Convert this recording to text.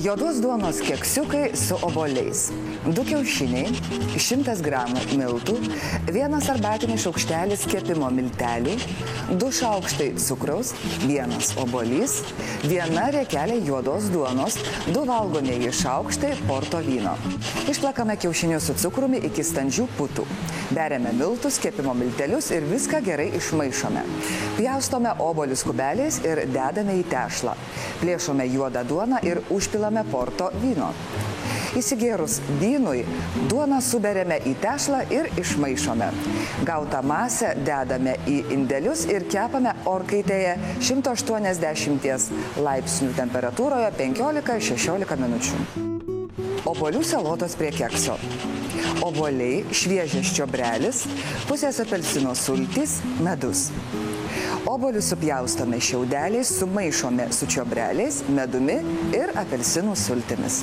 Juodos duonos keksiukai su obuoliais. 2 kiaušiniai, 100 gramų miltų, 1 arbatinis šaukštelis kepimo miltelių, 2 šaukštai cukraus, 1 obuolys, 1 riekelė juodos duonos, 2 valgomieji šaukštai porto vyno. Išplakame kiaušinius su cukrumi iki standžių putų. Beriame miltus, kepimo miltelius ir viską gerai išmaišome. Pjaustome obuolius kubeliais ir dedame į tešlą. Plėšome juodą duoną ir užpilame porto vyno. Įsigėrus vynui, duoną suberiame į tešlą ir išmaišome. Gautą masę dedame į indelius ir kepame orkaitėje 180 laipsnių temperatūroje 15-16 minučių. Obuolių salotos prie kekso. Obuoliai, šviežias čiobrelis, pusės apelsino sultys, medus. Obuolius supjaustome šiaudeliais, sumaišome su čiobreliais, medumi ir apelsinų sultimis.